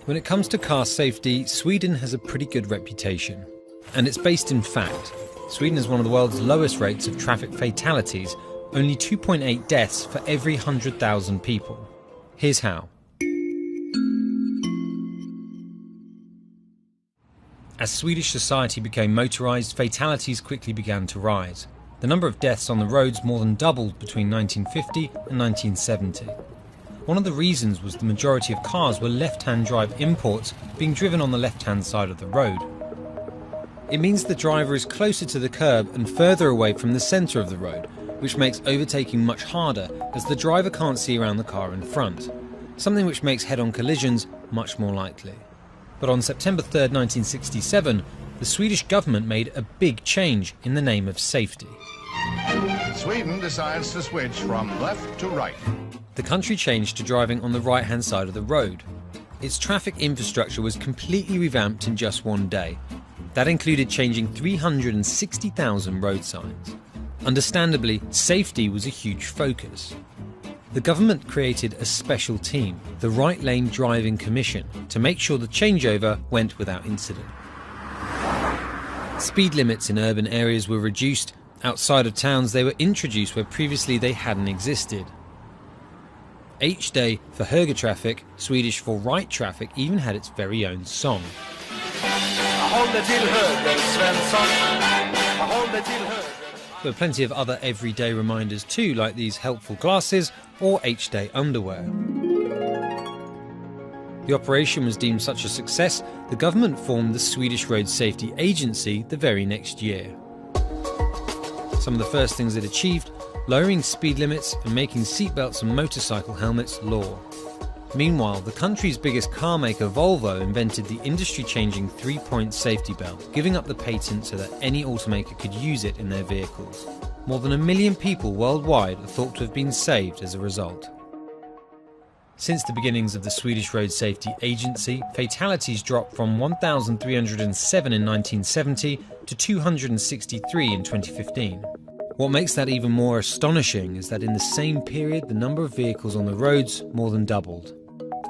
When it comes to car safety, Sweden has a pretty good reputation. And it's based in fact. Sweden has one of the world's lowest rates of traffic fatalities, only 2.8 deaths for every 100,000 people. Here's how. As Swedish society became motorised, fatalities quickly began to rise. The number of deaths on the roads more than doubled between 1950 and 1970. One of the reasons was the majority of cars were left-hand drive imports being driven on the left-hand side of the road. It means the driver is closer to the curb and further away from the centre of the road, which makes overtaking much harder as the driver can't see around the car in front, something which makes head-on collisions much more likely. But on September 3rd, 1967, the Swedish government made a big change in the name of safety. Sweden decides to switch from left to right. The country changed to driving on the right-hand side of the road. Its traffic infrastructure was completely revamped in just one day. That included changing 360,000 road signs. Understandably, safety was a huge focus. The government created a special team, the Right Lane Driving Commission, to make sure the changeover went without incident. Speed limits in urban areas were reduced. Outside of towns, they were introduced where previously they hadn't existed. H-Day for högertrafik, Swedish for right traffic, even had its very own song. There were plenty of other everyday reminders too, like these helpful glasses or H-Day underwear. The operation was deemed such a success, the government formed the Swedish Road Safety Agency the very next year. Some of the first things it achieved: lowering speed limits and making seatbelts and motorcycle helmets law. Meanwhile, the country's biggest car maker, Volvo, invented the industry-changing three-point safety belt, giving up the patent so that any automaker could use it in their vehicles. More than 1 million people worldwide are thought to have been saved as a result. Since the beginnings of the Swedish Road Safety Agency, fatalities dropped from 1,307 in 1970 to 263 in 2015. What makes that even more astonishing is that in the same period, the number of vehicles on the roads more than doubled.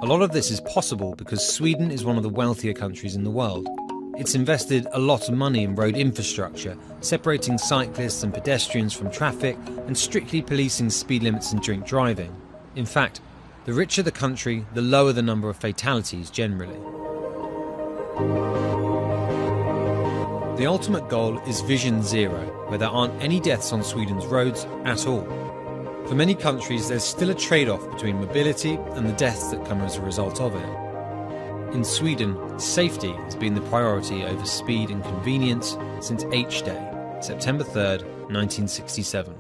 A lot of this is possible because Sweden is one of the wealthier countries in the world. It's invested a lot of money in road infrastructure, separating cyclists and pedestrians from traffic and strictly policing speed limits and drink driving. In fact, the richer the country, the lower the number of fatalities generally. The ultimate goal is Vision Zero, where there aren't any deaths on Sweden's roads at all. For many countries, there's still a trade-off between mobility and the deaths that come as a result of it. In Sweden, safety has been the priority over speed and convenience since H-Day, September 3rd, 1967.